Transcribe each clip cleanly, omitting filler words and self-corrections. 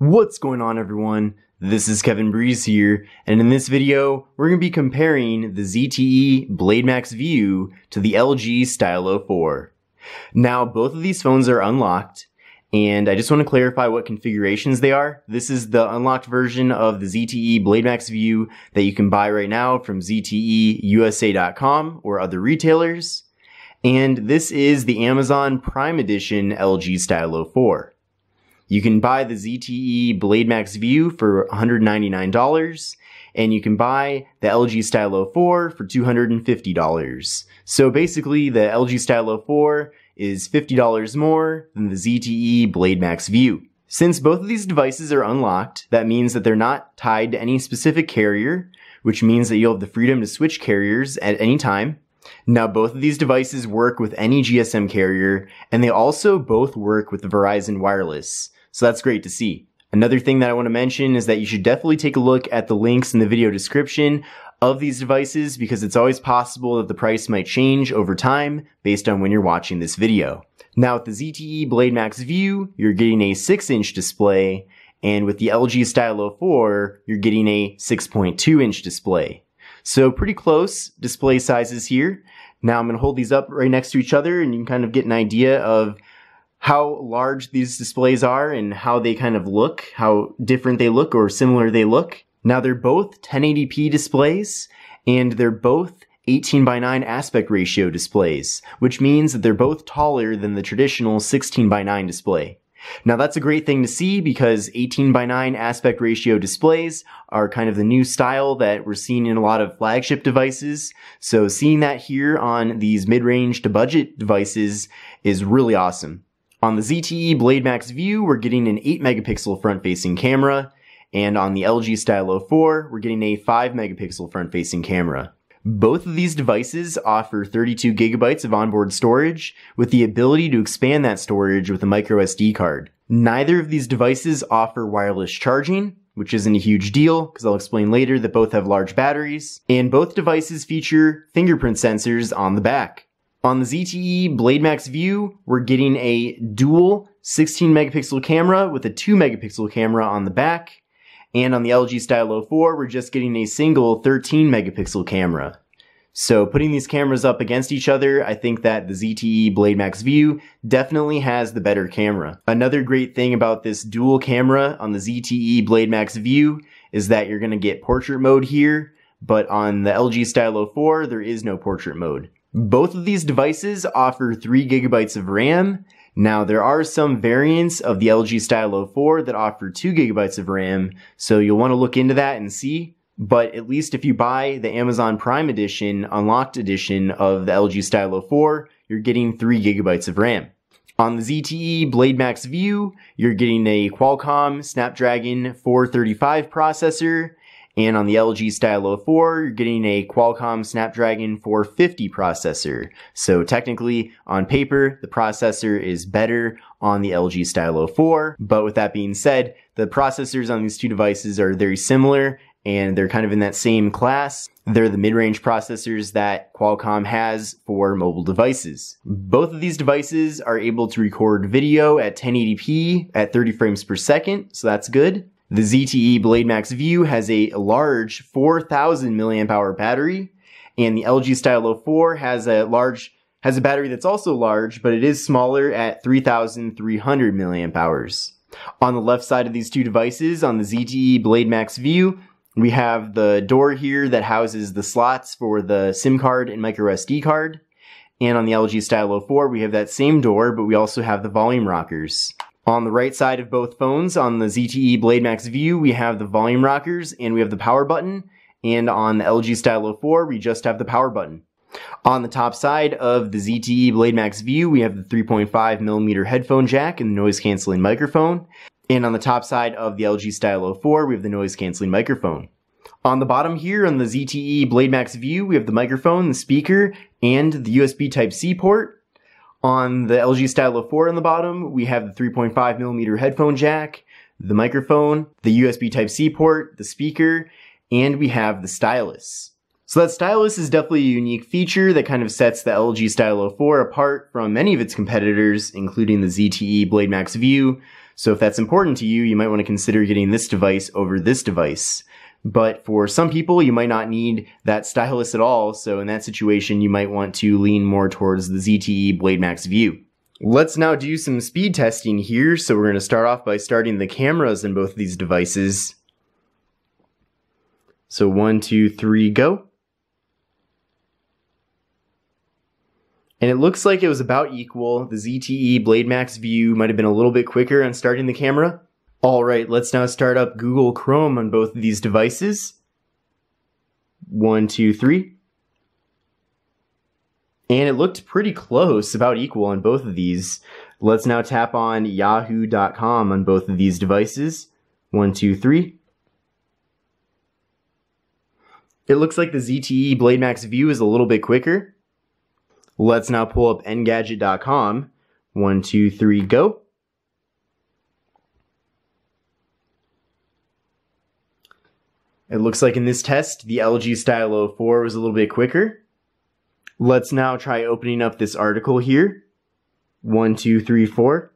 What's going on, everyone? This is Kevin Breeze here, and in this video, we're going to be comparing the ZTE Blade Max View to the LG Stylo 4. Now, both of these phones are unlocked, and I just want to clarify what configurations they are. This is the unlocked version of the ZTE Blade Max View that you can buy right now from ZTEUSA.com or other retailers, and this is the Amazon Prime Edition LG Stylo 4. You can buy the ZTE Blade Max View for $199, and you can buy the LG Stylo 4 for $250. So basically, the LG Stylo 4 is $50 more than the ZTE Blade Max View. Since both of these devices are unlocked, that means that they're not tied to any specific carrier, which means that you'll have the freedom to switch carriers at any time. Now, both of these devices work with any GSM carrier, and they also both work with the Verizon Wireless. So that's great to see. Another thing that I want to mention is that you should definitely take a look at the links in the video description of these devices, because it's always possible that the price might change over time based on when you're watching this video. Now, with the ZTE Blade Max View, you're getting a 6-inch display, and with the LG Stylo 4, you're getting a 6.2-inch display. So pretty close display sizes here. Now I'm going to hold these up right next to each other, and you can kind of get an idea of how large these displays are and how they kind of look, how different they look or similar they look. Now, they're both 1080p displays, and they're both 18:9 aspect ratio displays, which means that they're both taller than the traditional 16:9 display. Now, that's a great thing to see, because 18:9 aspect ratio displays are kind of the new style that we're seeing in a lot of flagship devices. So seeing that here on these mid-range to budget devices is really awesome. On the ZTE Blade Max View, we're getting an 8-megapixel front-facing camera, and on the LG Stylo 4, we're getting a 5-megapixel front-facing camera. Both of these devices offer 32 gigabytes of onboard storage, with the ability to expand that storage with a microSD card. Neither of these devices offer wireless charging, which isn't a huge deal, because I'll explain later that both have large batteries, and both devices feature fingerprint sensors on the back. On the ZTE Blade Max View, we're getting a dual 16-megapixel camera with a 2-megapixel camera on the back. And on the LG Stylo 4, we're just getting a single 13-megapixel camera. So putting these cameras up against each other, I think that the ZTE Blade Max View definitely has the better camera. Another great thing about this dual camera on the ZTE Blade Max View is that you're going to get portrait mode here, but on the LG Stylo 4, there is no portrait mode. Both of these devices offer 3 gigabytes of RAM. Now, there are some variants of the LG Stylo 4 that offer 2 gigabytes of RAM, so you'll want to look into that and see. But at least if you buy the Amazon Prime Edition, Unlocked Edition of the LG Stylo 4, you're getting 3 gigabytes of RAM. On the ZTE Blade Max View, you're getting a Qualcomm Snapdragon 435 processor, and on the LG Stylo 4, you're getting a Qualcomm Snapdragon 450 processor. So technically, on paper, the processor is better on the LG Stylo 4. But with that being said, the processors on these two devices are very similar, and they're kind of in that same class. They're the mid-range processors that Qualcomm has for mobile devices. Both of these devices are able to record video at 1080p at 30 frames per second, so that's good. The ZTE Blade Max View has a large 4,000 mAh battery, and the LG Stylo 4 has a battery that's also large, but it is smaller at 3,300 mAh. On the left side of these two devices, on the ZTE Blade Max View, we have the door here that houses the slots for the SIM card and microSD card. And on the LG Stylo 4, we have that same door, but we also have the volume rockers. On the right side of both phones, on the ZTE Blade Max View, we have the volume rockers and we have the power button. And on the LG Stylo 4, we just have the power button. On the top side of the ZTE Blade Max View, we have the 3.5mm headphone jack and the noise-canceling microphone. And on the top side of the LG Stylo 4, we have the noise-canceling microphone. On the bottom here, on the ZTE Blade Max View, we have the microphone, the speaker, and the USB Type-C port. On the LG Stylo 4 on the bottom, we have the 3.5mm headphone jack, the microphone, the USB Type-C port, the speaker, and we have the stylus. So that stylus is definitely a unique feature that kind of sets the LG Stylo 4 apart from many of its competitors, including the ZTE Blade Max View. So if that's important to you, you might want to consider getting this device over this device. But for some people, you might not need that stylus at all, so in that situation, you might want to lean more towards the ZTE Blade Max View. Let's now do some speed testing here. So we're going to start off by starting the cameras in both of these devices. So 1, 2, 3, go. And it looks like it was about equal. The ZTE Blade Max View might have been a little bit quicker on starting the camera. Alright, let's now start up Google Chrome on both of these devices. 1, 2, 3. And it looked pretty close, about equal on both of these. Let's now tap on yahoo.com on both of these devices. 1, 2, 3. It looks like the ZTE Blade Max View is a little bit quicker. Let's now pull up engadget.com. 1, 2, 3, go. It looks like in this test, the LG Stylo 4 was a little bit quicker. Let's now try opening up this article here. 1, 2, 3, 4.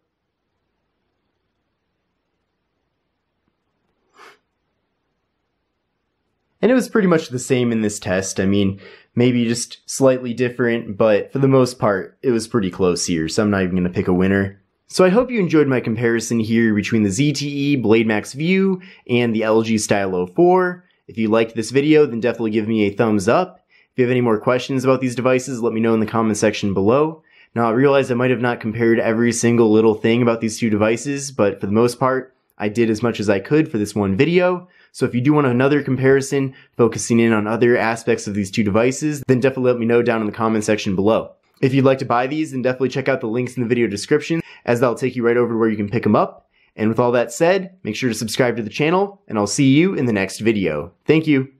And it was pretty much the same in this test. I mean, maybe just slightly different, but for the most part, it was pretty close here, so I'm not even going to pick a winner. So I hope you enjoyed my comparison here between the ZTE Blade Max View and the LG Stylo 4. If you liked this video, then definitely give me a thumbs up. If you have any more questions about these devices, let me know in the comment section below. Now, I realize I might have not compared every single little thing about these two devices, but for the most part, I did as much as I could for this one video. So if you do want another comparison focusing in on other aspects of these two devices, then definitely let me know down in the comment section below. If you'd like to buy these, then definitely check out the links in the video description, as that'll take you right over to where you can pick them up. And with all that said, make sure to subscribe to the channel, and I'll see you in the next video. Thank you.